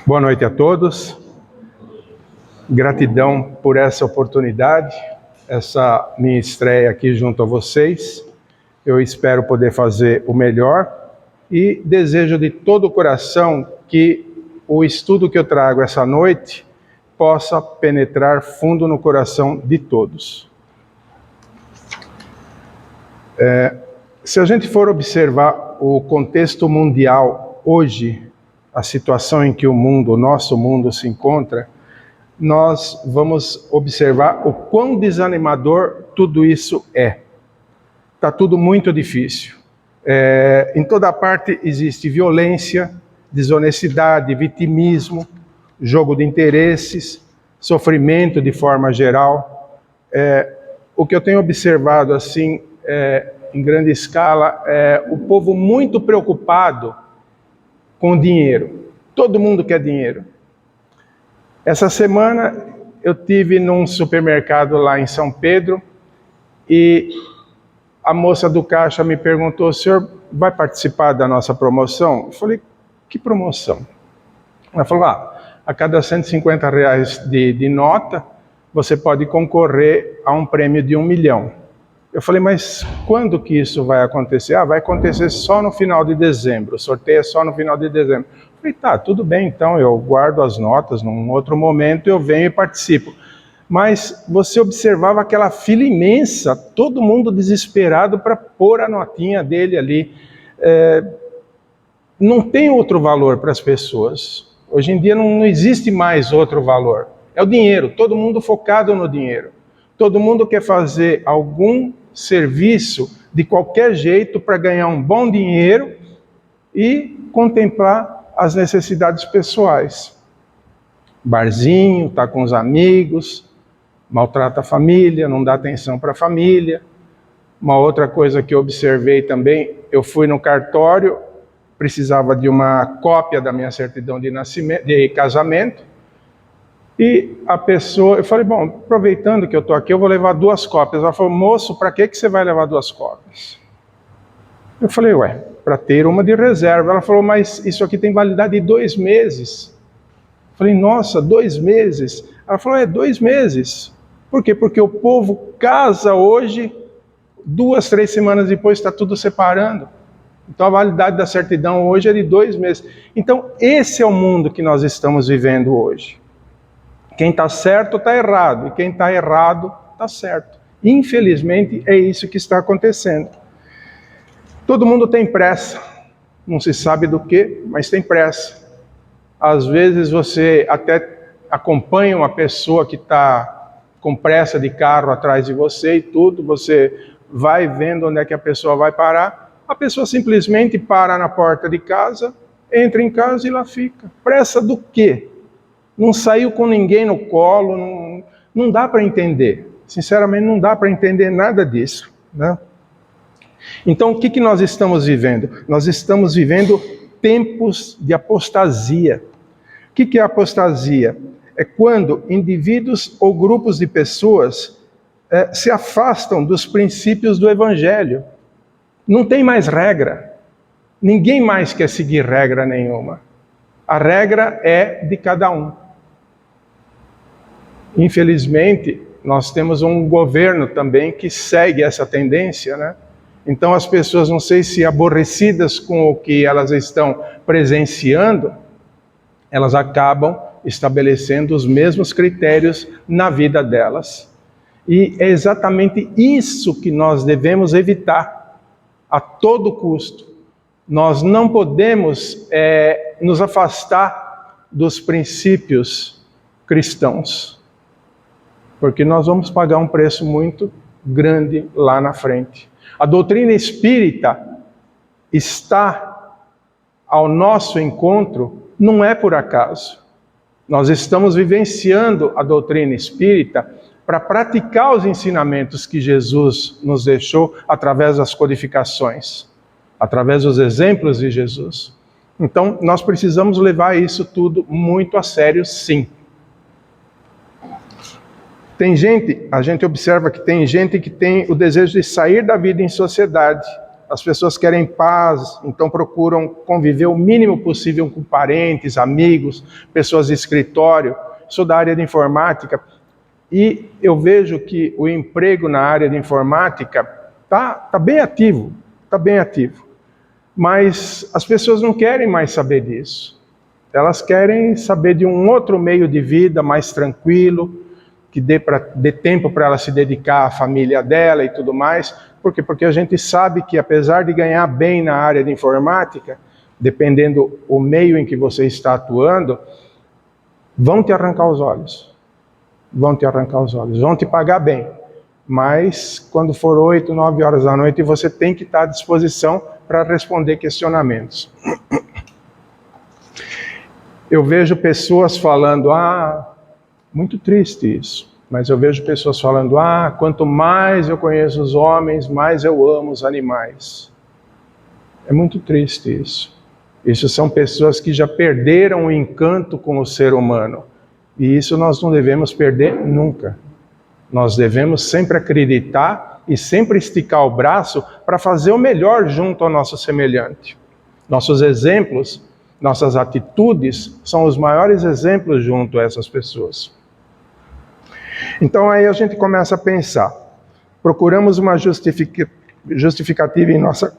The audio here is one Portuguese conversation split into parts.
Boa noite a todos. Gratidão por essa oportunidade, essa minha estreia aqui junto a vocês. Eu espero poder fazer o melhor e desejo de todo o coração que o estudo que eu trago essa noite possa penetrar fundo no coração de todos. Se a gente for observar o contexto mundial hoje, a situação em que o nosso mundo se encontra, nós vamos observar o quão desanimador tudo isso é. Está tudo muito difícil. Em toda parte existe violência, desonestidade, vitimismo, jogo de interesses, sofrimento de forma geral. O que eu tenho observado assim, em grande escala, é o povo muito preocupado com dinheiro. Todo mundo quer dinheiro. Essa semana eu tive num supermercado lá em São Pedro e a moça do caixa me perguntou: o senhor vai participar da nossa promoção? Eu falei: que promoção? Ela falou: a cada R$150 de nota, você pode concorrer a um prêmio de 1 milhão. Eu falei: mas quando que isso vai acontecer? Vai acontecer só no final de dezembro, o sorteio é só no final de dezembro. Eu falei: tá, tudo bem, então eu guardo as notas, num outro momento eu venho e participo. Mas você observava aquela fila imensa, todo mundo desesperado para pôr a notinha dele ali. Não tem outro valor para as pessoas. Hoje em dia não existe mais outro valor. É o dinheiro, todo mundo focado no dinheiro. Todo mundo quer fazer algum serviço de qualquer jeito para ganhar um bom dinheiro e contemplar as necessidades pessoais. Barzinho, tá com os amigos, maltrata a família, não dá atenção para a família. Uma outra coisa que eu observei também, eu fui no cartório, precisava de uma cópia da minha certidão de casamento. E a pessoa, eu falei: bom, aproveitando que eu estou aqui, eu vou levar 2 cópias. Ela falou: moço, para que você vai levar 2 cópias? Eu falei: para ter uma de reserva. Ela falou: mas isso aqui tem validade de 2 meses. Eu falei: nossa, 2 meses? Ela falou: 2 meses. Por quê? Porque o povo casa hoje, 2, 3 semanas depois está tudo separando. Então a validade da certidão hoje é de 2 meses. Então esse é o mundo que nós estamos vivendo hoje. Quem está certo está errado, e quem está errado está certo. Infelizmente, é isso que está acontecendo. Todo mundo tem pressa, não se sabe do que, mas tem pressa. Às vezes você até acompanha uma pessoa que está com pressa de carro atrás de você e tudo, você vai vendo onde é que a pessoa vai parar, a pessoa simplesmente para na porta de casa, entra em casa e lá fica. Pressa do quê? Não saiu com ninguém no colo, não dá para entender. Sinceramente, não dá para entender nada disso, né? Então, o que nós estamos vivendo? Nós estamos vivendo tempos de apostasia. O que é apostasia? É quando indivíduos ou grupos de pessoas se afastam dos princípios do Evangelho. Não tem mais regra. Ninguém mais quer seguir regra nenhuma. A regra é de cada um. Infelizmente, nós temos um governo também que segue essa tendência, né? Então as pessoas, não sei se aborrecidas com o que elas estão presenciando, elas acabam estabelecendo os mesmos critérios na vida delas. E é exatamente isso que nós devemos evitar a todo custo. Nós não podemos nos afastar dos princípios cristãos, porque nós vamos pagar um preço muito grande lá na frente. A doutrina espírita está ao nosso encontro, não é por acaso. Nós estamos vivenciando a doutrina espírita para praticar os ensinamentos que Jesus nos deixou através das codificações, através dos exemplos de Jesus. Então, nós precisamos levar isso tudo muito a sério, sim. A gente observa que tem gente que tem o desejo de sair da vida em sociedade, as pessoas querem paz, então procuram conviver o mínimo possível com parentes, amigos, pessoas de escritório. Sou da área de informática e eu vejo que o emprego na área de informática tá bem ativo, está bem ativo. Mas as pessoas não querem mais saber disso. Elas querem saber de um outro meio de vida mais tranquilo, que dê tempo para ela se dedicar à família dela e tudo mais. Por quê? Porque a gente sabe que apesar de ganhar bem na área de informática, dependendo do meio em que você está atuando, vão te arrancar os olhos. Vão te arrancar os olhos, vão te pagar bem. Mas quando for 8, 9 horas da noite, você tem que estar à disposição para responder questionamentos. Eu vejo pessoas falando, muito triste isso, mas eu vejo pessoas falando, quanto mais eu conheço os homens, mais eu amo os animais. É muito triste isso. Isso são pessoas que já perderam o encanto com o ser humano. E isso nós não devemos perder nunca. Nós devemos sempre acreditar e sempre esticar o braço para fazer o melhor junto ao nosso semelhante. Nossos exemplos, nossas atitudes são os maiores exemplos junto a essas pessoas. Então aí a gente começa a pensar. Procuramos uma justificativa em nossa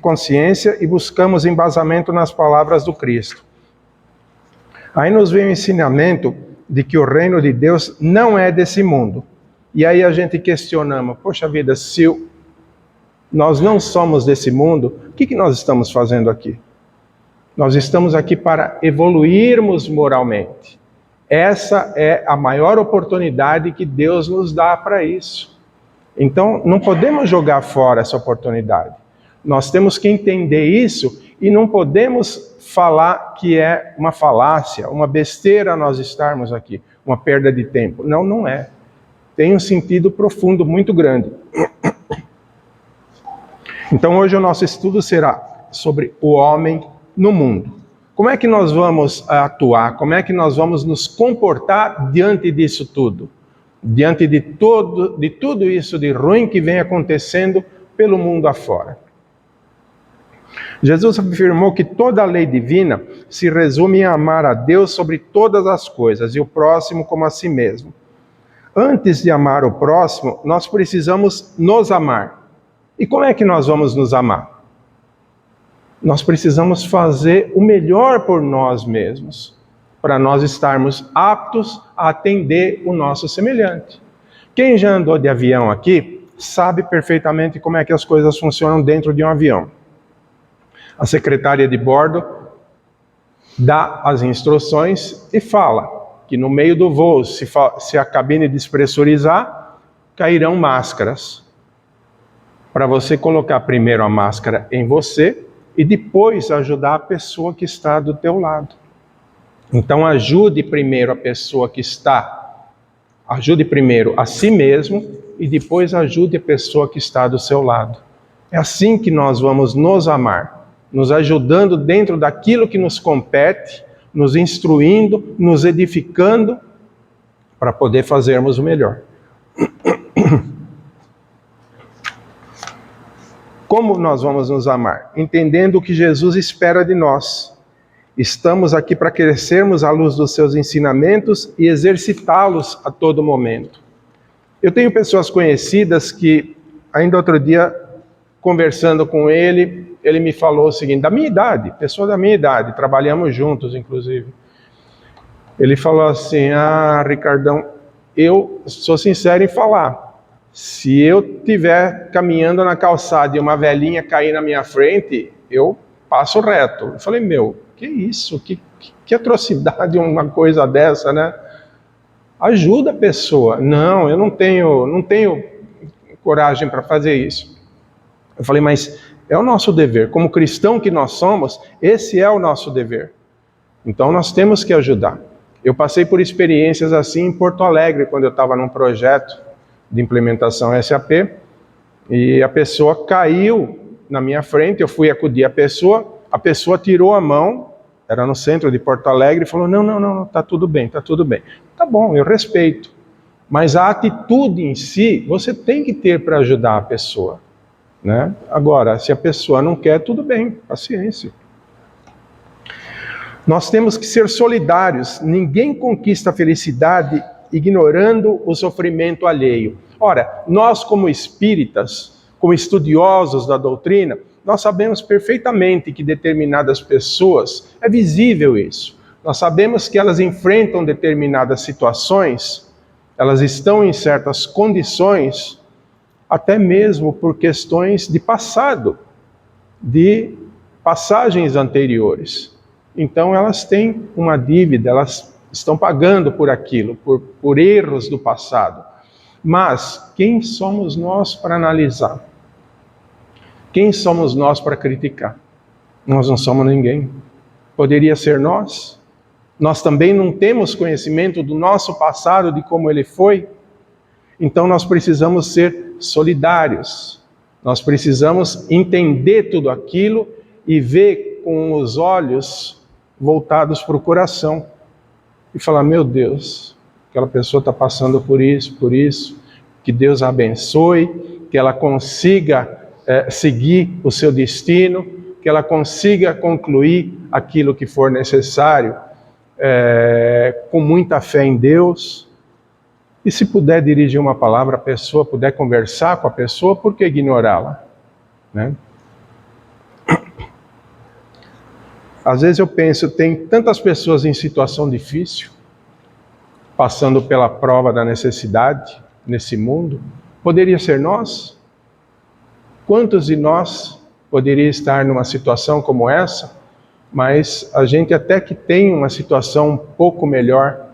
consciência e buscamos embasamento nas palavras do Cristo. Aí nos vem o ensinamento de que o reino de Deus não é desse mundo. E aí a gente questionamos, poxa vida, se nós não somos desse mundo, o que nós estamos fazendo aqui? Nós estamos aqui para evoluirmos moralmente. Essa é a maior oportunidade que Deus nos dá para isso. Então, não podemos jogar fora essa oportunidade. Nós temos que entender isso e não podemos falar que é uma falácia, uma besteira nós estarmos aqui, uma perda de tempo. Não, não é. Tem um sentido profundo, muito grande. Então hoje o nosso estudo será sobre o homem no mundo. Como é que nós vamos atuar? Como é que nós vamos nos comportar diante disso tudo? Diante de tudo isso de ruim que vem acontecendo pelo mundo afora. Jesus afirmou que toda a lei divina se resume em amar a Deus sobre todas as coisas e o próximo como a si mesmo. Antes de amar o próximo, nós precisamos nos amar. E como é que nós vamos nos amar? Nós precisamos fazer o melhor por nós mesmos, para nós estarmos aptos a atender o nosso semelhante. Quem já andou de avião aqui, sabe perfeitamente como é que as coisas funcionam dentro de um avião. A secretária de bordo dá as instruções e fala que no meio do voo, se a cabine despressurizar, cairão máscaras. Para você colocar primeiro a máscara em você e depois ajudar a pessoa que está do teu lado. Então ajude primeiro a pessoa que está, ajude primeiro a si mesmo e depois ajude a pessoa que está do seu lado. É assim que nós vamos nos amar. Nos ajudando dentro daquilo que nos compete, nos instruindo, nos edificando, para poder fazermos o melhor. Como nós vamos nos amar? Entendendo o que Jesus espera de nós. Estamos aqui para crescermos à luz dos seus ensinamentos e exercitá-los a todo momento. Eu tenho pessoas conhecidas que, ainda outro dia, conversando com ele me falou o seguinte, da minha idade, pessoa da minha idade, trabalhamos juntos, inclusive. Ele falou assim, Ricardão, eu sou sincero em falar, se eu estiver caminhando na calçada e uma velhinha cair na minha frente, eu passo reto. Eu falei, que isso? Que atrocidade uma coisa dessa, né? Ajuda a pessoa. Não, eu não tenho coragem para fazer isso. Eu falei, mas é o nosso dever. Como cristão que nós somos, esse é o nosso dever. Então nós temos que ajudar. Eu passei por experiências assim em Porto Alegre, quando eu estava num projeto de implementação SAP, e a pessoa caiu na minha frente, eu fui acudir a pessoa tirou a mão, era no centro de Porto Alegre, e falou, não, tá tudo bem. Tá bom, eu respeito. Mas a atitude em si, você tem que ter para ajudar a pessoa. né? Agora, se a pessoa não quer, tudo bem, paciência. Nós temos que ser solidários. Ninguém conquista a felicidade ignorando o sofrimento alheio. Ora, nós como espíritas, como estudiosos da doutrina, nós sabemos perfeitamente que determinadas pessoas, é visível isso, nós sabemos que elas enfrentam determinadas situações, elas estão em certas condições, até mesmo por questões de passado, de passagens anteriores. Então elas têm uma dívida, elas estão pagando por aquilo, por erros do passado. Mas quem somos nós para analisar? Quem somos nós para criticar? Nós não somos ninguém. Poderia ser nós? Nós também não temos conhecimento do nosso passado, de como ele foi? Então nós precisamos ser solidários. Nós precisamos entender tudo aquilo e ver com os olhos voltados para o coração. E falar, meu Deus, aquela pessoa está passando por isso, que Deus a abençoe, que ela consiga seguir o seu destino, que ela consiga concluir aquilo que for necessário, com muita fé em Deus. E se puder dirigir uma palavra à pessoa, puder conversar com a pessoa, por que ignorá-la? Né? Às vezes eu penso, tem tantas pessoas em situação difícil, passando pela prova da necessidade nesse mundo. Poderia ser nós? Quantos de nós poderia estar numa situação como essa, mas a gente até que tem uma situação um pouco melhor.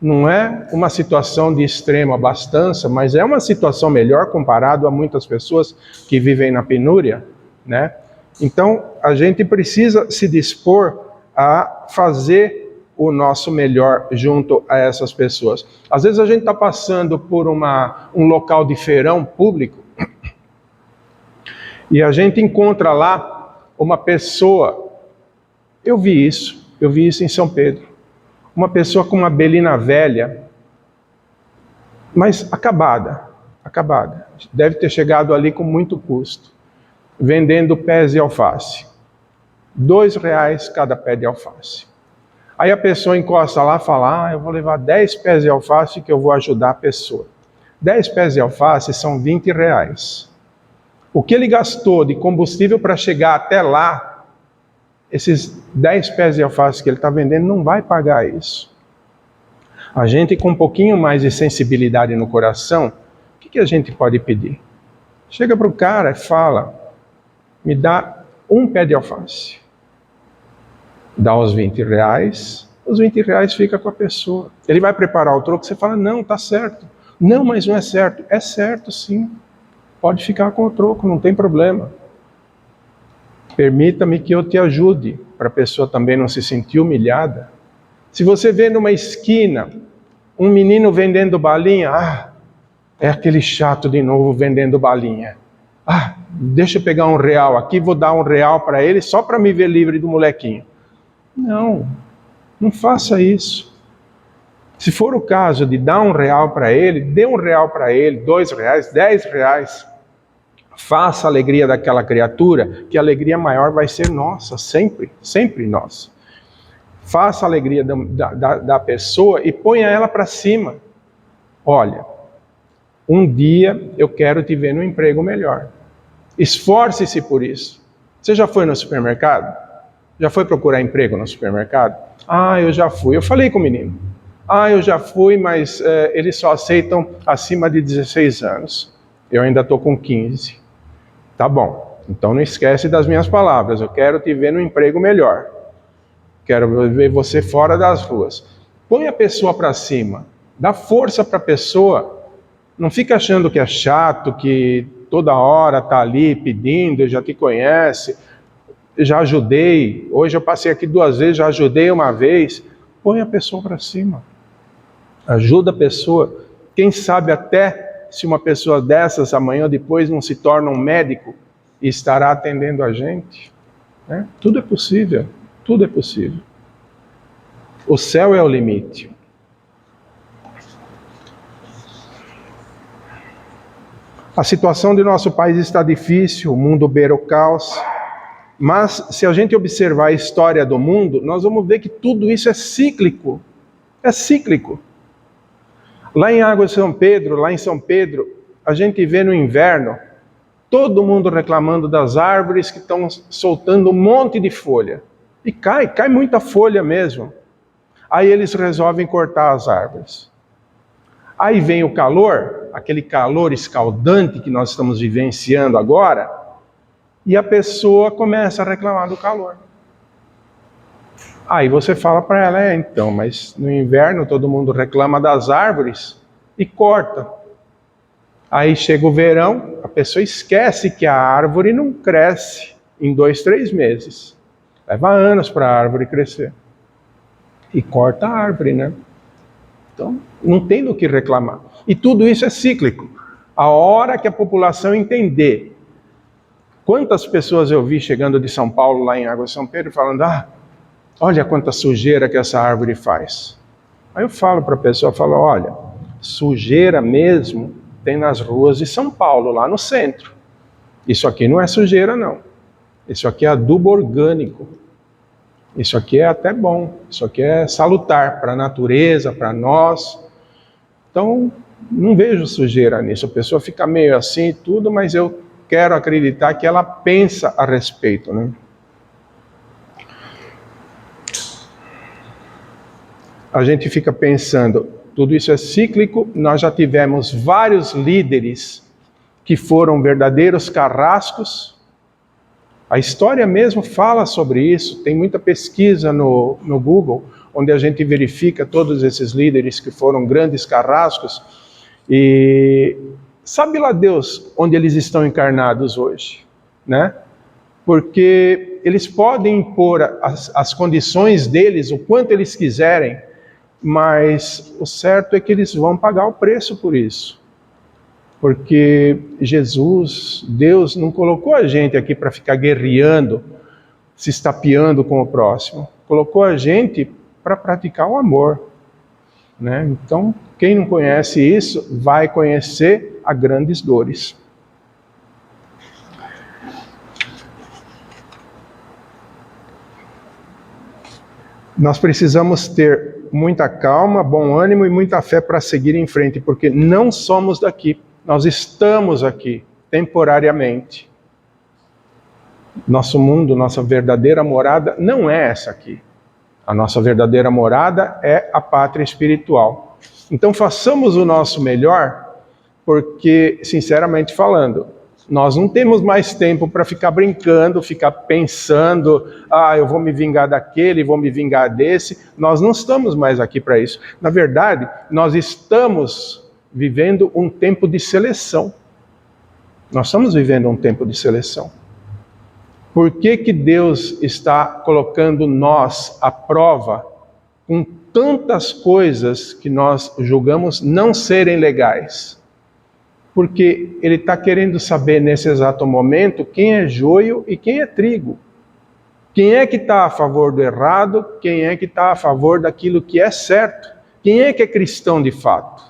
Não é uma situação de extrema abastança, mas é uma situação melhor comparado a muitas pessoas que vivem na penúria, né? Então, a gente precisa se dispor a fazer o nosso melhor junto a essas pessoas. Às vezes a gente está passando por um local de feirão público e a gente encontra lá uma pessoa, eu vi isso em São Pedro, uma pessoa com uma belina velha, mas acabada, deve ter chegado ali com muito custo, vendendo pés de alface, R$2 cada pé de alface. Aí a pessoa encosta lá e fala, eu vou levar 10 pés de alface que eu vou ajudar a pessoa. 10 pés de alface são R$20. O que ele gastou de combustível para chegar até lá, esses 10 pés de alface que ele está vendendo não vai pagar isso. A gente com um pouquinho mais de sensibilidade no coração, o que a gente pode pedir? Chega para o cara e fala, me dá um pé de alface. Dá os R$20, os R$20 fica com a pessoa. Ele vai preparar o troco, você fala, não, tá certo. Não, mas não é certo. É certo sim, pode ficar com o troco, não tem problema. Permita-me que eu te ajude, para a pessoa também não se sentir humilhada. Se você vê numa esquina, um menino vendendo balinha, é aquele chato de novo vendendo balinha. Deixa eu pegar R$1 aqui, vou dar R$1 para ele, só para me ver livre do molequinho. Não faça isso. Se for o caso de dar R$1 para ele, dê R$1 para ele, R$2, R$10. Faça a alegria daquela criatura, que a alegria maior vai ser nossa, sempre, sempre nossa. Faça a alegria da pessoa e ponha ela para cima. Olha, um dia eu quero te ver no emprego melhor. Esforce-se por isso. Você já foi no supermercado? Já foi procurar emprego no supermercado? Eu já fui. Eu falei com o menino. Eu já fui, mas eles só aceitam acima de 16 anos. Eu ainda estou com 15. Tá bom, então não esquece das minhas palavras. Eu quero te ver no emprego melhor. Quero ver você fora das ruas. Põe a pessoa para cima. Dá força para a pessoa. Não fica achando que é chato, que toda hora está ali pedindo, já te conhece. Já ajudei. Hoje eu passei aqui 2 vezes, já ajudei uma vez. Põe a pessoa para cima. Ajuda a pessoa. Quem sabe até se uma pessoa dessas, amanhã ou depois, não se torna um médico e estará atendendo a gente. Né? Tudo é possível, tudo é possível. O céu é o limite. A situação de nosso país está difícil, o mundo beira o caos. Mas se a gente observar a história do mundo, nós vamos ver que tudo isso é cíclico. É cíclico. Lá em Águas de São Pedro, lá em São Pedro, a gente vê no inverno todo mundo reclamando das árvores que estão soltando um monte de folha. E cai muita folha mesmo. Aí eles resolvem cortar as árvores. Aí vem o calor, aquele calor escaldante que nós estamos vivenciando agora, e a pessoa começa a reclamar do calor. Aí você fala para ela, então, mas no inverno todo mundo reclama das árvores e corta. Aí chega o verão, a pessoa esquece que a árvore não cresce em 2, 3 meses. Leva anos para a árvore crescer. E corta a árvore, né? Então, não tem do que reclamar. E tudo isso é cíclico. A hora que a população entender. Quantas pessoas eu vi chegando de São Paulo, lá em Águas de São Pedro, falando, olha quanta sujeira que essa árvore faz. Aí eu falo para a pessoa, olha, sujeira mesmo tem nas ruas de São Paulo, lá no centro. Isso aqui não é sujeira, não. Isso aqui é adubo orgânico. Isso aqui é até bom. Isso aqui é salutar para a natureza, para nós. Então, não vejo sujeira nisso. A pessoa fica meio assim e tudo, mas eu quero acreditar que ela pensa a respeito, né? A gente fica pensando, tudo isso é cíclico, nós já tivemos vários líderes que foram verdadeiros carrascos. A história mesmo fala sobre isso, tem muita pesquisa no Google, onde a gente verifica todos esses líderes que foram grandes carrascos. E sabe lá Deus onde eles estão encarnados hoje, né? Porque eles podem impor as condições deles, o quanto eles quiserem, mas o certo é que eles vão pagar o preço por isso. Porque Jesus, Deus, não colocou a gente aqui para ficar guerreando, se estapeando com o próximo. Colocou a gente para praticar o amor, né? Então, quem não conhece isso, vai conhecer a grandes dores. Nós precisamos ter muita calma, bom ânimo e muita fé para seguir em frente, porque não somos daqui. Nós estamos aqui temporariamente. Nosso mundo, nossa verdadeira morada não é essa aqui. A nossa verdadeira morada é a pátria espiritual. Então façamos o nosso melhor, porque, sinceramente falando, nós não temos mais tempo para ficar brincando, ficar pensando, eu vou me vingar daquele, vou me vingar desse. Nós não estamos mais aqui para isso. Na verdade, nós estamos vivendo um tempo de seleção. Nós estamos vivendo um tempo de seleção. Por que Deus está colocando nós à prova com tantas coisas que nós julgamos não serem legais? Porque Ele está querendo saber nesse exato momento quem é joio e quem é trigo. Quem é que está a favor do errado, quem é que está a favor daquilo que é certo. Quem é que é cristão de fato?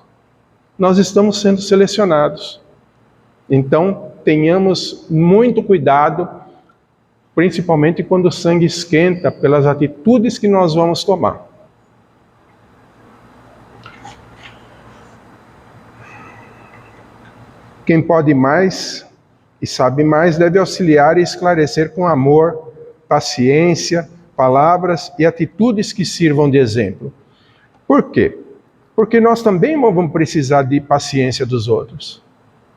Nós estamos sendo selecionados. Então, tenhamos muito cuidado, principalmente quando o sangue esquenta, pelas atitudes que nós vamos tomar. Quem pode mais e sabe mais deve auxiliar e esclarecer com amor, paciência, palavras e atitudes que sirvam de exemplo. Por quê? Porque nós também vamos precisar de paciência dos outros.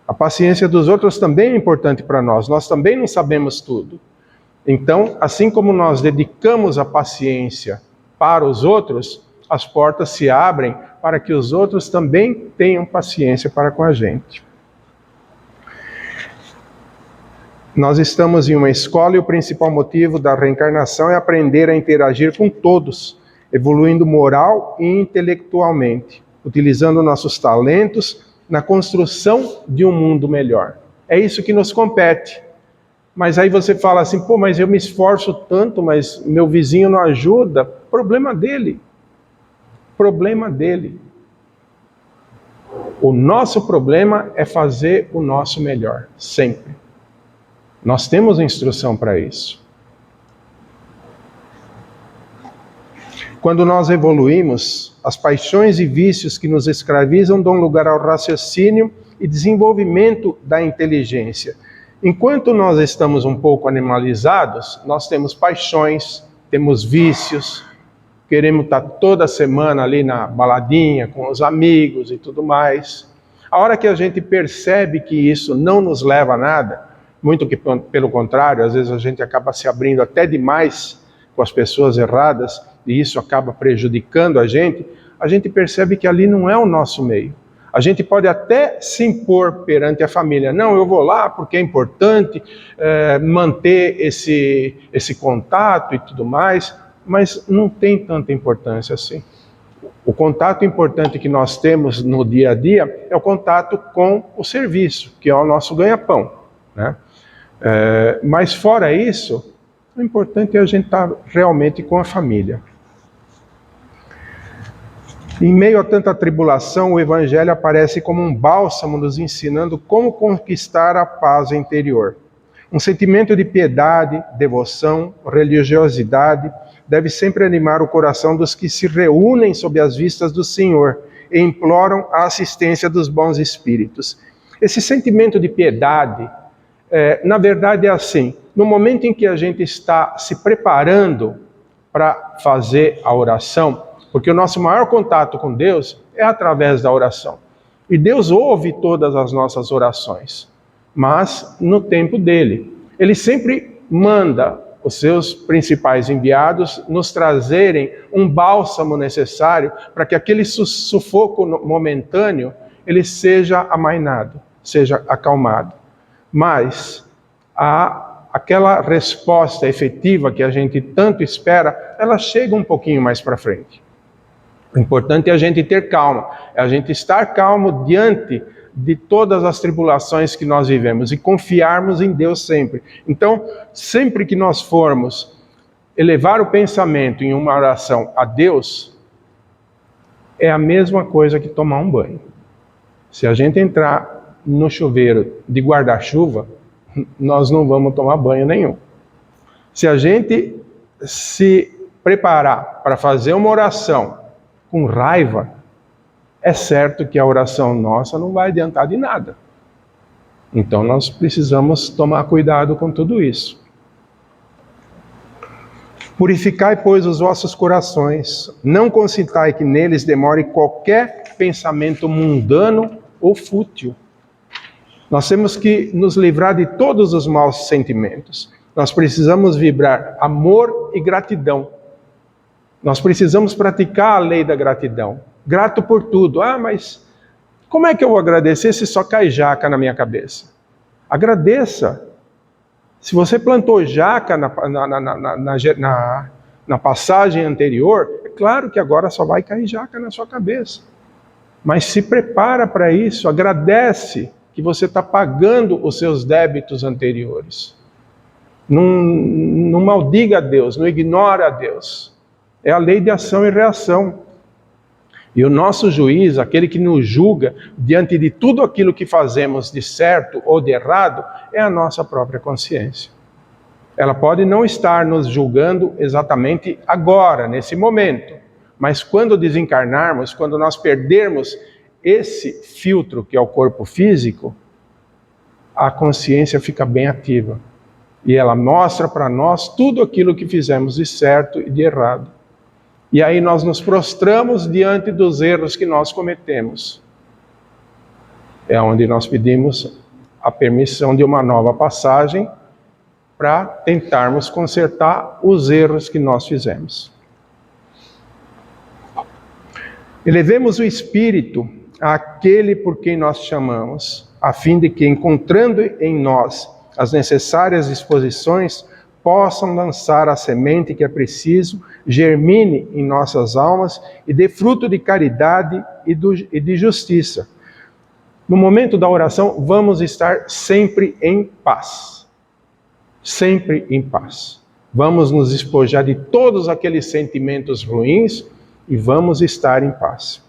A paciência dos outros também é importante para nós. Nós também não sabemos tudo. Então, assim como nós dedicamos a paciência para os outros, as portas se abrem para que os outros também tenham paciência para com a gente. Nós estamos em uma escola e o principal motivo da reencarnação é aprender a interagir com todos, evoluindo moral e intelectualmente, utilizando nossos talentos na construção de um mundo melhor. É isso que nos compete. Mas aí você fala assim, mas eu me esforço tanto, mas meu vizinho não ajuda. Problema dele. Problema dele. O nosso problema é fazer o nosso melhor, sempre. Nós temos instrução para isso. Quando nós evoluímos, as paixões e vícios que nos escravizam dão lugar ao raciocínio e desenvolvimento da inteligência. Enquanto nós estamos um pouco animalizados, nós temos paixões, temos vícios, queremos estar toda semana ali na baladinha com os amigos e tudo mais. A hora que a gente percebe que isso não nos leva a nada, muito que pelo contrário, às vezes a gente acaba se abrindo até demais com as pessoas erradas, e isso acaba prejudicando a gente percebe que ali não é o nosso meio. A gente pode até se impor perante a família. Não, eu vou lá porque é importante manter esse contato e tudo mais, mas não tem tanta importância assim. O contato importante que nós temos no dia a dia é o contato com o serviço, que é o nosso ganha-pão, né? Mas fora isso, o importante é a gente estar realmente com a família. Em meio a tanta tribulação, o Evangelho aparece como um bálsamo nos ensinando como conquistar a paz interior. Um sentimento de piedade, devoção, religiosidade deve sempre animar o coração dos que se reúnem sob as vistas do Senhor e imploram a assistência dos bons espíritos. Esse sentimento de piedade, na verdade é assim, no momento em que a gente está se preparando para fazer a oração, porque o nosso maior contato com Deus é através da oração. E Deus ouve todas as nossas orações, mas no tempo dele. Ele sempre manda os seus principais enviados nos trazerem um bálsamo necessário para que aquele sufoco momentâneo ele seja amainado, seja acalmado. Mas aquela resposta efetiva que a gente tanto espera, ela chega um pouquinho mais para frente. O importante é a gente ter calma, é a gente estar calmo diante de todas as tribulações que nós vivemos e confiarmos em Deus sempre. Então, sempre que nós formos elevar o pensamento em uma oração a Deus, é a mesma coisa que tomar um banho. Se a gente entrar no chuveiro de guarda-chuva, nós não vamos tomar banho nenhum. Se a gente se preparar para fazer uma oração com raiva, é certo que a oração nossa não vai adiantar de nada. Então nós precisamos tomar cuidado com tudo isso. Purificai, pois, os vossos corações, não consintai que neles demore qualquer pensamento mundano ou fútil. Nós temos que nos livrar de todos os maus sentimentos. Nós precisamos vibrar amor e gratidão. Nós precisamos praticar a lei da gratidão. Grato por tudo. Ah, mas como é que eu vou agradecer se só cai jaca na minha cabeça? Agradeça. Se você plantou jaca na passagem anterior, é claro que agora só vai cair jaca na sua cabeça. Mas se prepara para isso, agradece que você está pagando os seus débitos anteriores. Não maldiga a Deus, não ignora a Deus. É a lei de ação e reação. E o nosso juiz, aquele que nos julga diante de tudo aquilo que fazemos de certo ou de errado, é a nossa própria consciência. Ela pode não estar nos julgando exatamente agora, nesse momento, mas quando desencarnarmos, quando nós perdermos esse filtro que é o corpo físico, a consciência fica bem ativa. E ela mostra para nós tudo aquilo que fizemos de certo e de errado. E aí nós nos prostramos diante dos erros que nós cometemos. É onde nós pedimos a permissão de uma nova passagem para tentarmos consertar os erros que nós fizemos. Elevemos o espírito àquele por quem nós chamamos, a fim de que, encontrando em nós as necessárias disposições, possam lançar a semente que é preciso, germine em nossas almas e dê fruto de caridade e de justiça. No momento da oração, vamos estar sempre em paz. Sempre em paz. Vamos nos despojar de todos aqueles sentimentos ruins e vamos estar em paz.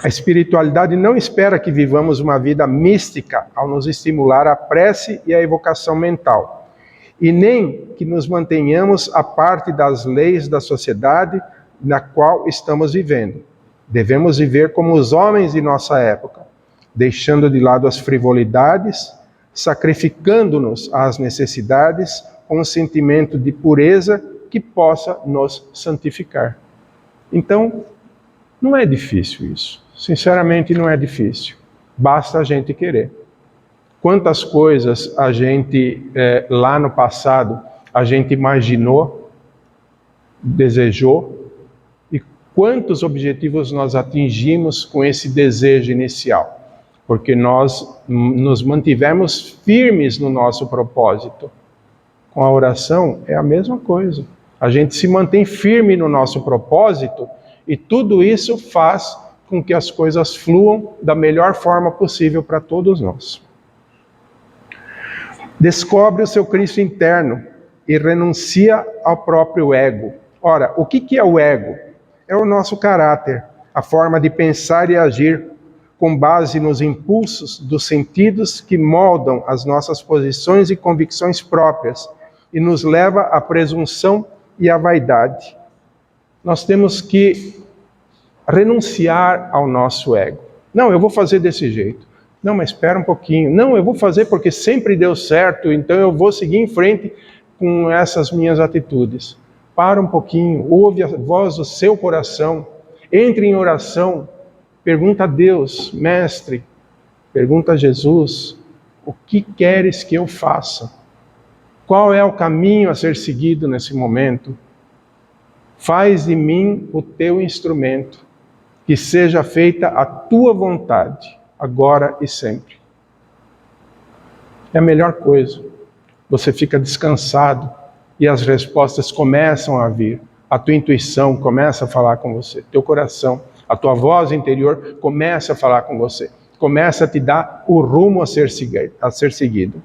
A espiritualidade não espera que vivamos uma vida mística ao nos estimular a prece e a evocação mental, e nem que nos mantenhamos à parte das leis da sociedade na qual estamos vivendo. Devemos viver como os homens de nossa época, deixando de lado as frivolidades, sacrificando-nos às necessidades com um sentimento de pureza que possa nos santificar. Então, não é difícil isso. Sinceramente, não é difícil. Basta a gente querer. Quantas coisas a gente, lá no passado, a gente imaginou, desejou, e quantos objetivos nós atingimos com esse desejo inicial. Porque nós nos mantivemos firmes no nosso propósito. Com a oração é a mesma coisa. A gente se mantém firme no nosso propósito e tudo isso faz com que as coisas fluam da melhor forma possível para todos nós. Descobre o seu Cristo interno e renuncia ao próprio ego. Ora, o que é o ego? É o nosso caráter, a forma de pensar e agir com base nos impulsos dos sentidos que moldam as nossas posições e convicções próprias e nos leva à presunção e à vaidade. Nós temos que renunciar ao nosso ego. Não, eu vou fazer desse jeito. Não, mas espera um pouquinho. Não, eu vou fazer porque sempre deu certo, então eu vou seguir em frente com essas minhas atitudes. Para um pouquinho, ouve a voz do seu coração, entre em oração, pergunta a Deus, Mestre, pergunta a Jesus, o que queres que eu faça? Qual é o caminho a ser seguido nesse momento? Faz de mim o teu instrumento, que seja feita a tua vontade, agora e sempre. É a melhor coisa. Você fica descansado e as respostas começam a vir. A tua intuição começa a falar com você, teu coração, a tua voz interior começa a falar com você, começa a te dar o rumo a ser seguido.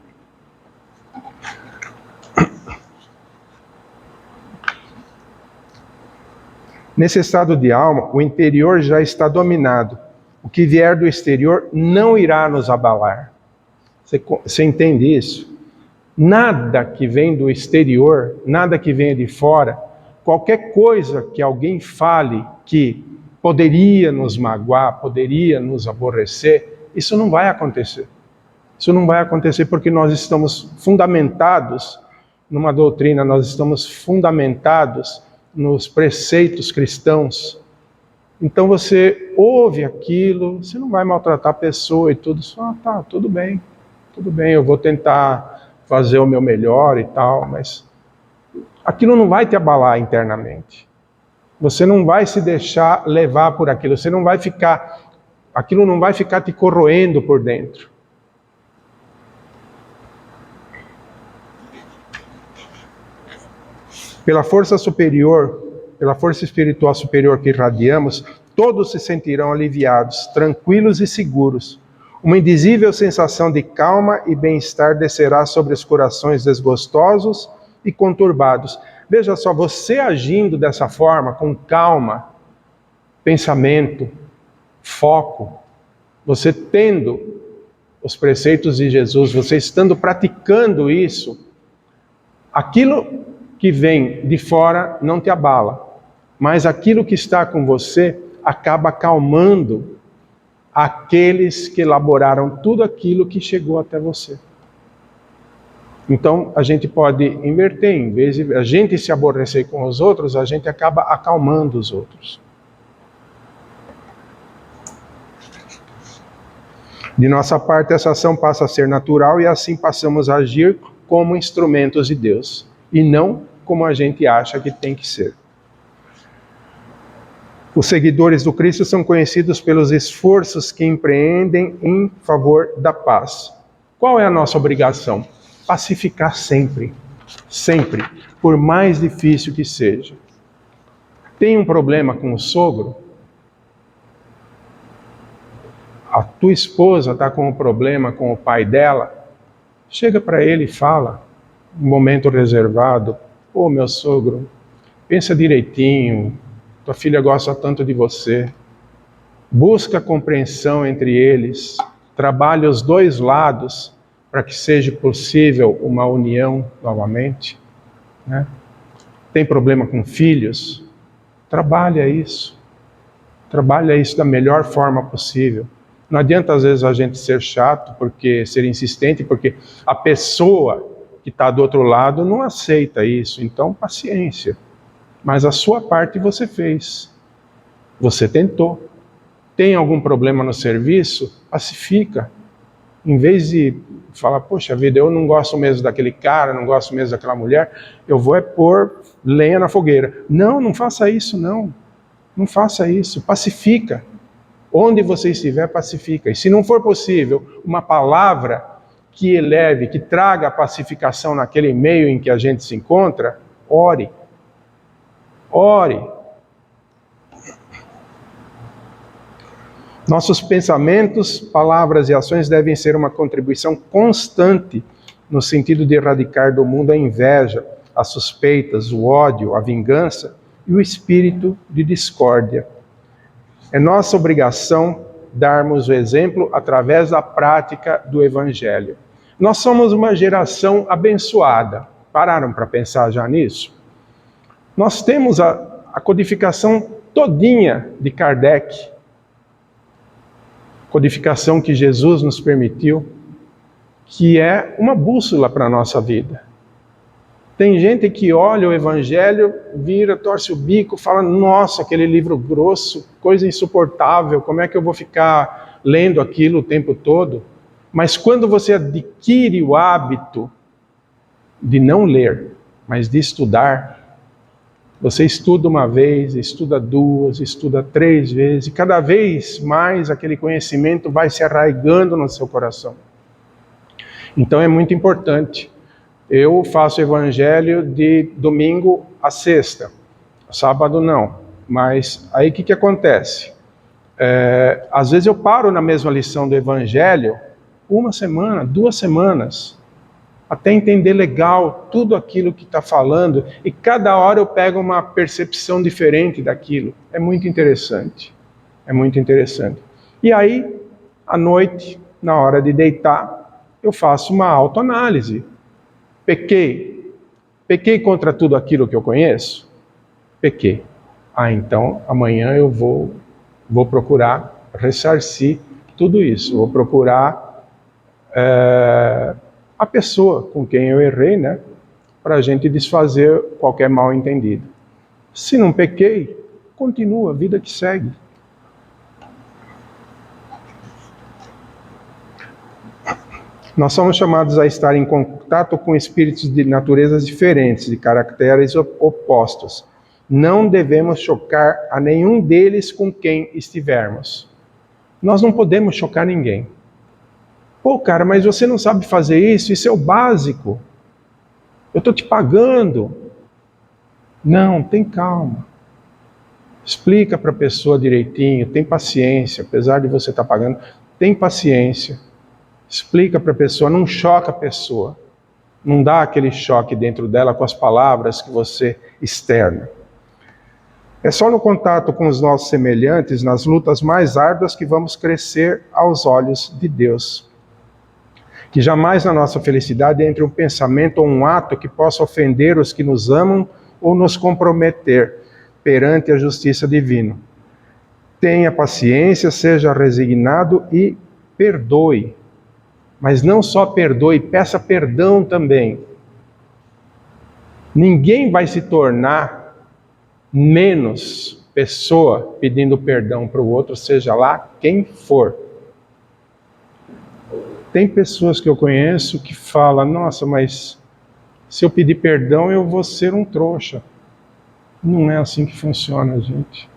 Nesse estado de alma, o interior já está dominado. O que vier do exterior não irá nos abalar. Você entende isso? Nada que vem do exterior, nada que venha de fora, qualquer coisa que alguém fale que poderia nos magoar, poderia nos aborrecer, isso não vai acontecer. Isso não vai acontecer porque nós estamos fundamentados numa doutrina, nós estamos fundamentados nos preceitos cristãos. Então você ouve aquilo, você não vai maltratar a pessoa e tudo, só tá, tudo bem, eu vou tentar fazer o meu melhor e tal, mas aquilo não vai te abalar internamente. Você não vai se deixar levar por aquilo, aquilo não vai ficar te corroendo por dentro. Pela força espiritual superior que irradiamos, todos se sentirão aliviados, tranquilos e seguros. Uma indizível sensação de calma e bem-estar descerá sobre os corações desgostosos e conturbados. Veja só, você agindo dessa forma, com calma, pensamento, foco, você tendo os preceitos de Jesus, você estando praticando isso, aquilo que vem de fora não te abala, mas aquilo que está com você acaba acalmando aqueles que elaboraram tudo aquilo que chegou até você. Então a gente pode inverter, em vez de a gente se aborrecer com os outros, a gente acaba acalmando os outros. De nossa parte, essa ação passa a ser natural e assim passamos a agir como instrumentos de Deus e não como a gente acha que tem que ser. Os seguidores do Cristo são conhecidos pelos esforços que empreendem em favor da paz. Qual é a nossa obrigação? Pacificar sempre, sempre, por mais difícil que seja. Tem um problema com o sogro? A tua esposa está com um problema com o pai dela? Chega para ele e fala, um momento reservado, ô meu sogro, pensa direitinho, tua filha gosta tanto de você. busca compreensão entre eles, trabalha os dois lados para que seja possível uma união novamente, né? Tem problema com filhos? Trabalha isso da melhor forma possível. Não adianta às vezes a gente ser chato, ser insistente, porque a pessoa que está do outro lado não aceita isso. Então, paciência. Mas a sua parte você fez. Você tentou. Tem algum problema no serviço? Pacifica. Em vez de falar, poxa vida, eu não gosto mesmo daquele cara, não gosto mesmo daquela mulher, eu vou pôr lenha na fogueira. Não faça isso, não. Não faça isso. Pacifica. Onde você estiver, pacifica. E se não for possível, uma palavra que eleve, que traga a pacificação naquele meio em que a gente se encontra, ore. Ore. Nossos pensamentos, palavras e ações devem ser uma contribuição constante no sentido de erradicar do mundo a inveja, as suspeitas, o ódio, a vingança e o espírito de discórdia. É nossa obrigação darmos o exemplo através da prática do Evangelho. Nós somos uma geração abençoada. Pararam para pensar já nisso? Nós temos a codificação todinha de Kardec, codificação que Jesus nos permitiu, que é uma bússola para a nossa vida. Tem gente que olha o Evangelho, vira, torce o bico, fala, nossa, aquele livro grosso, coisa insuportável, como é que eu vou ficar lendo aquilo o tempo todo? Mas quando você adquire o hábito de não ler, mas de estudar, você estuda uma vez, estuda duas, estuda 3 vezes, e cada vez mais aquele conhecimento vai se arraigando no seu coração. Então é muito importante. Eu faço evangelho de domingo a sexta, sábado não. Mas aí o que acontece? Às vezes eu paro na mesma lição do evangelho 1 semana, 2 semanas, até entender legal tudo aquilo que está falando, e cada hora eu pego uma percepção diferente daquilo. É muito interessante. É muito interessante. E aí, à noite, na hora de deitar, eu faço uma autoanálise. Pequei contra tudo aquilo que eu conheço? Pequei. Então amanhã eu vou procurar ressarcir tudo isso. Vou procurar a pessoa com quem eu errei, né? Para a gente desfazer qualquer mal entendido. Se não pequei, continua, a vida que segue. Nós somos chamados a estar em contato com espíritos de naturezas diferentes, de caracteres opostos. Não devemos chocar a nenhum deles com quem estivermos. Nós não podemos chocar ninguém. Pô, cara, mas você não sabe fazer isso? Isso é o básico. Eu estou te pagando. Não, tem calma. Explica para a pessoa direitinho, tem paciência, apesar de você estar pagando, tem paciência. Explica para a pessoa, não choca a pessoa. Não dá aquele choque dentro dela com as palavras que você externa. É só no contato com os nossos semelhantes, nas lutas mais árduas, que vamos crescer aos olhos de Deus. Que jamais na nossa felicidade entre um pensamento ou um ato que possa ofender os que nos amam ou nos comprometer perante a justiça divina. Tenha paciência, seja resignado e perdoe. Mas não só perdoe, peça perdão também. Ninguém vai se tornar menos pessoa pedindo perdão para o outro, seja lá quem for. Tem pessoas que eu conheço que falam, nossa, mas se eu pedir perdão eu vou ser um trouxa. Não é assim que funciona, gente.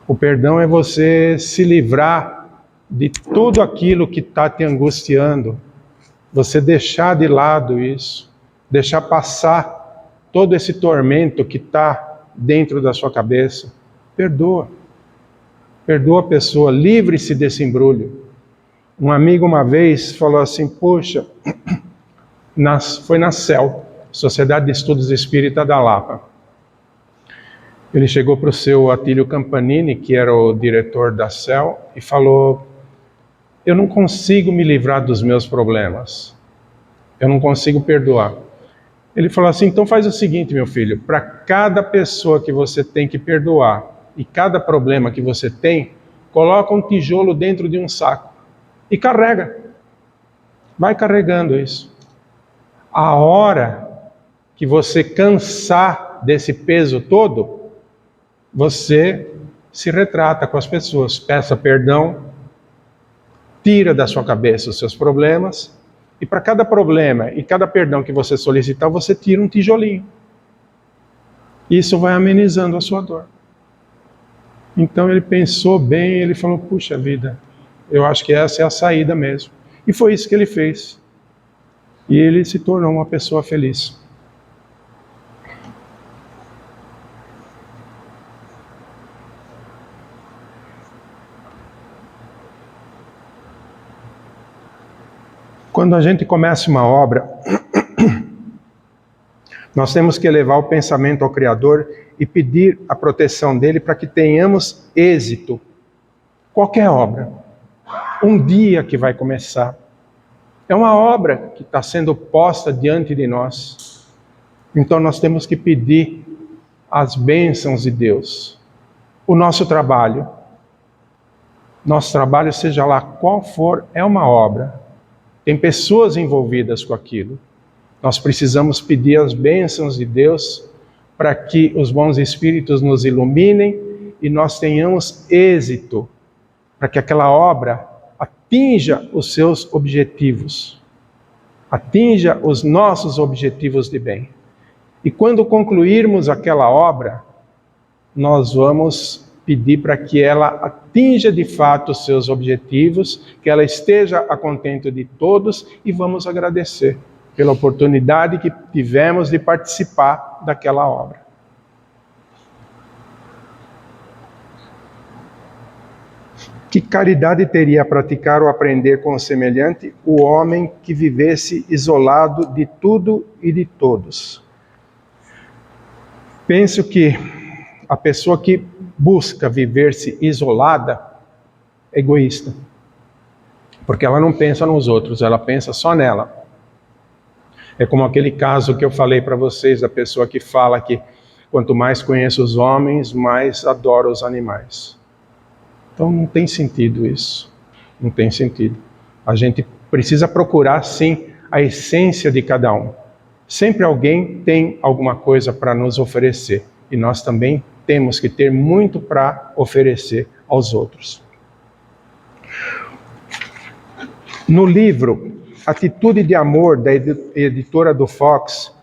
O perdão é você se livrar de tudo aquilo que está te angustiando, você deixar de lado isso, deixar passar todo esse tormento que está dentro da sua cabeça. Perdoa a pessoa, livre-se desse embrulho. Um amigo uma vez falou assim, poxa, foi na CEL, Sociedade de Estudos Espírita da Lapa. Ele chegou para o seu Attilio Campanini, que era o diretor da CEL, e falou: eu não consigo me livrar dos meus problemas. Eu não consigo perdoar. Ele falou assim: então faz o seguinte, meu filho, para cada pessoa que você tem que perdoar e cada problema que você tem, coloca um tijolo dentro de um saco e carrega. Vai carregando isso. A hora que você cansar desse peso todo, você se retrata com as pessoas, peça perdão, tira da sua cabeça os seus problemas, e para cada problema e cada perdão que você solicitar, você tira um tijolinho. Isso vai amenizando a sua dor. Então ele pensou bem, ele falou: puxa vida, eu acho que essa é a saída mesmo. E foi isso que ele fez. E ele se tornou uma pessoa feliz. Quando a gente começa uma obra, nós temos que elevar o pensamento ao Criador e pedir a proteção dele para que tenhamos êxito. Qualquer obra. Um dia que vai começar. É uma obra que está sendo posta diante de nós. Então nós temos que pedir as bênçãos de Deus. O nosso trabalho, seja lá qual for, é uma obra. Tem pessoas envolvidas com aquilo. Nós precisamos pedir as bênçãos de Deus para que os bons espíritos nos iluminem e nós tenhamos êxito, para que aquela obra atinja os seus objetivos, atinja os nossos objetivos de bem. E quando concluirmos aquela obra, nós vamos pedir para que ela atinja de fato os seus objetivos, que ela esteja a contento de todos, e vamos agradecer pela oportunidade que tivemos de participar daquela obra. Que caridade teria a praticar ou aprender com o semelhante o homem que vivesse isolado de tudo e de todos? Penso que a pessoa que busca viver-se isolada é egoísta. Porque ela não pensa nos outros, ela pensa só nela. É como aquele caso que eu falei para vocês, da pessoa que fala que quanto mais conheço os homens, mais adoro os animais. Então não tem sentido isso. Não tem sentido. A gente precisa procurar, sim, a essência de cada um. Sempre alguém tem alguma coisa para nos oferecer. E nós também temos que ter muito para oferecer aos outros. No livro Atitude de Amor, da editora do Fox,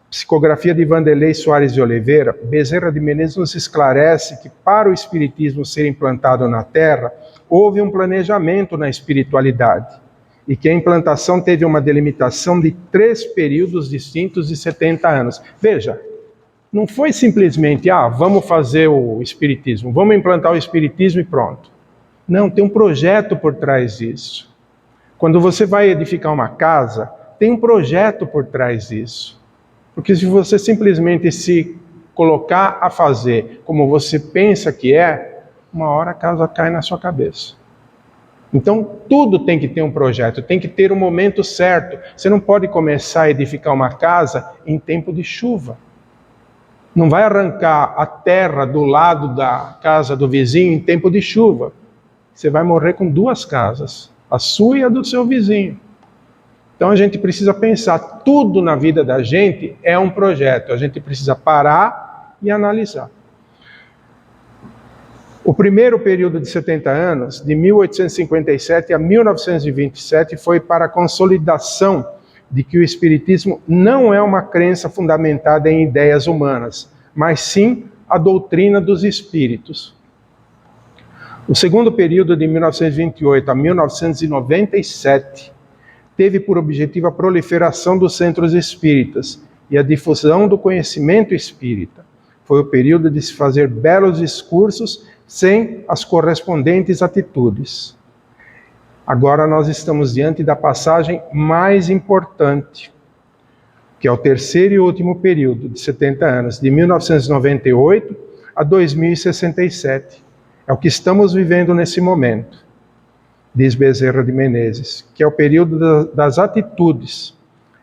psicografia de Vanderlei Soares de Oliveira, Bezerra de Menezes nos esclarece que para o espiritismo ser implantado na Terra, houve um planejamento na espiritualidade, e que a implantação teve uma delimitação de 3 períodos distintos de 70 anos. Veja, não foi simplesmente, vamos fazer o espiritismo, vamos implantar o espiritismo e pronto. Não, tem um projeto por trás disso. Quando você vai edificar uma casa, tem um projeto por trás disso. Porque se você simplesmente se colocar a fazer como você pensa que é, uma hora a casa cai na sua cabeça. Então, tudo tem que ter um projeto, tem que ter um momento certo. Você não pode começar a edificar uma casa em tempo de chuva. Não vai arrancar a terra do lado da casa do vizinho em tempo de chuva. Você vai morrer com 2 casas, a sua e a do seu vizinho. Então a gente precisa pensar, tudo na vida da gente é um projeto. A gente precisa parar e analisar. O primeiro período de 70 anos, de 1857 a 1927, foi para a consolidação de que o Espiritismo não é uma crença fundamentada em ideias humanas, mas sim a doutrina dos espíritos. O segundo período, de 1928 a 1997, teve por objetivo a proliferação dos centros espíritas e a difusão do conhecimento espírita. Foi o período de se fazer belos discursos sem as correspondentes atitudes. Agora nós estamos diante da passagem mais importante, que é o terceiro e último período de 70 anos, de 1998 a 2067. É o que estamos vivendo nesse momento, diz Bezerra de Menezes, que é o período das atitudes.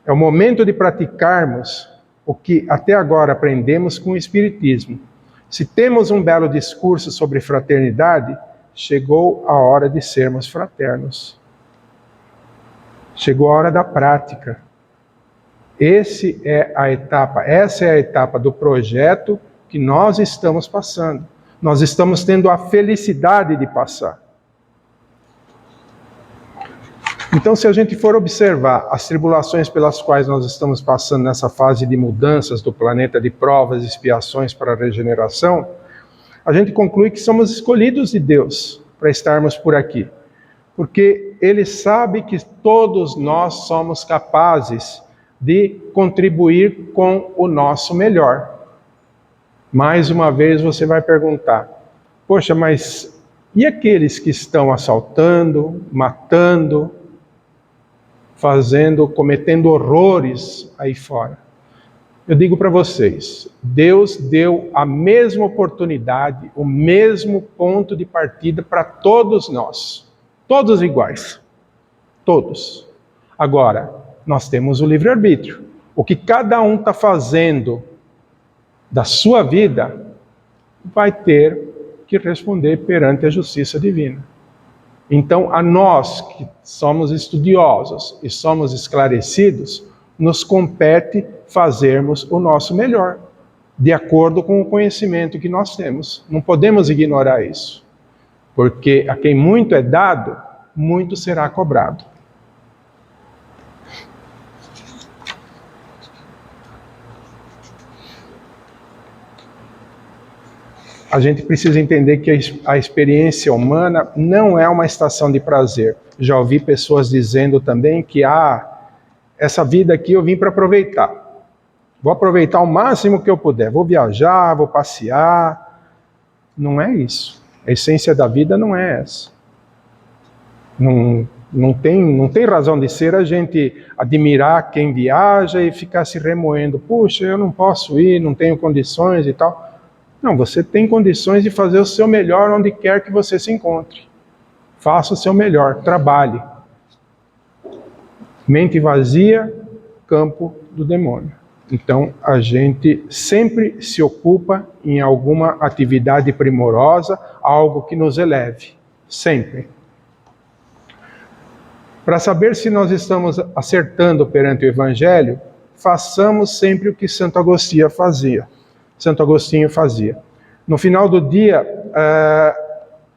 É o momento de praticarmos o que até agora aprendemos com o Espiritismo. Se temos um belo discurso sobre fraternidade, chegou a hora de sermos fraternos. Chegou a hora da prática. Essa é a etapa do projeto que nós estamos passando. Nós estamos tendo a felicidade de passar. Então, se a gente for observar as tribulações pelas quais nós estamos passando nessa fase de mudanças do planeta, de provas e expiações para a regeneração, a gente conclui que somos escolhidos de Deus para estarmos por aqui. Porque Ele sabe que todos nós somos capazes de contribuir com o nosso melhor. Mais uma vez você vai perguntar, poxa, mas e aqueles que estão assaltando, matando, cometendo horrores aí fora? Eu digo para vocês, Deus deu a mesma oportunidade, o mesmo ponto de partida para todos nós. Todos iguais. Todos. Agora, nós temos o livre-arbítrio. O que cada um está fazendo da sua vida vai ter que responder perante a justiça divina. Então, a nós que somos estudiosos e somos esclarecidos, nos compete fazermos o nosso melhor, de acordo com o conhecimento que nós temos. Não podemos ignorar isso, porque a quem muito é dado, muito será cobrado. A gente precisa entender que a experiência humana não é uma estação de prazer. Já ouvi pessoas dizendo também que essa vida aqui eu vim para aproveitar. Vou aproveitar o máximo que eu puder. Vou viajar, vou passear. Não é isso. A essência da vida não é essa. Não tem razão de ser a gente admirar quem viaja e ficar se remoendo. Puxa, eu não posso ir, não tenho condições e tal. Não, você tem condições de fazer o seu melhor onde quer que você se encontre. Faça o seu melhor, trabalhe. Mente vazia, campo do demônio. Então, a gente sempre se ocupa em alguma atividade primorosa, algo que nos eleve. Sempre. Para saber se nós estamos acertando perante o Evangelho, façamos sempre o que Santo Agostinho fazia. No final do dia,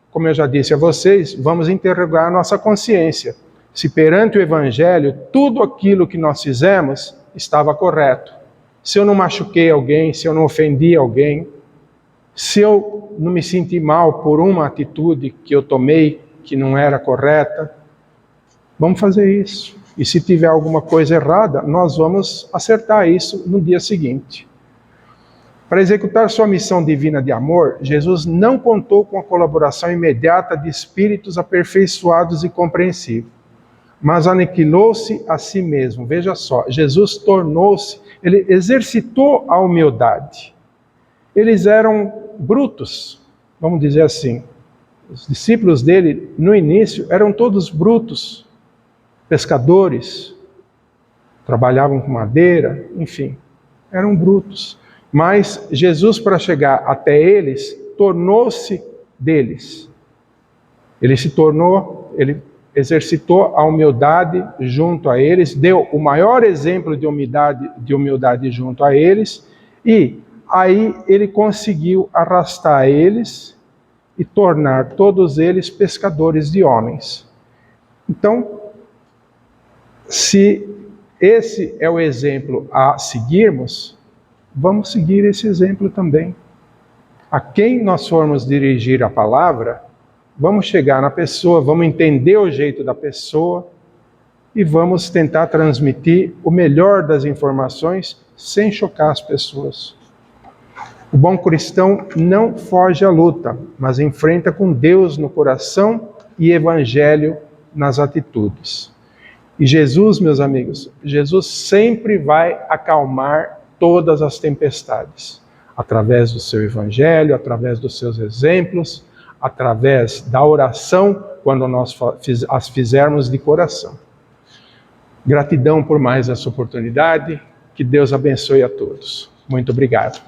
como eu já disse a vocês, vamos interrogar a nossa consciência. Se perante o Evangelho, tudo aquilo que nós fizemos estava correto. Se eu não machuquei alguém, se eu não ofendi alguém, se eu não me senti mal por uma atitude que eu tomei que não era correta, vamos fazer isso. E se tiver alguma coisa errada, nós vamos acertar isso no dia seguinte. Para executar sua missão divina de amor, Jesus não contou com a colaboração imediata de espíritos aperfeiçoados e compreensivos, mas aniquilou-se a si mesmo. Veja só, Jesus ele exercitou a humildade. Eles eram brutos, vamos dizer assim. Os discípulos dele, no início, eram todos brutos, pescadores, trabalhavam com madeira, enfim, eram brutos. Mas Jesus, para chegar até eles, tornou-se deles. Ele exercitou a humildade junto a eles, deu o maior exemplo de humildade junto a eles, e aí ele conseguiu arrastar eles e tornar todos eles pescadores de homens. Então, se esse é o exemplo a seguirmos, vamos seguir esse exemplo também. A quem nós formos dirigir a palavra, vamos chegar na pessoa, vamos entender o jeito da pessoa e vamos tentar transmitir o melhor das informações sem chocar as pessoas. O bom cristão não foge à luta, mas enfrenta com Deus no coração e Evangelho nas atitudes. E Jesus, meus amigos, Jesus sempre vai acalmar todas as tempestades. através do seu evangelho, através dos seus exemplos, através da oração, quando nós as fizermos de coração. Gratidão por mais essa oportunidade, que Deus abençoe a todos. Muito obrigado.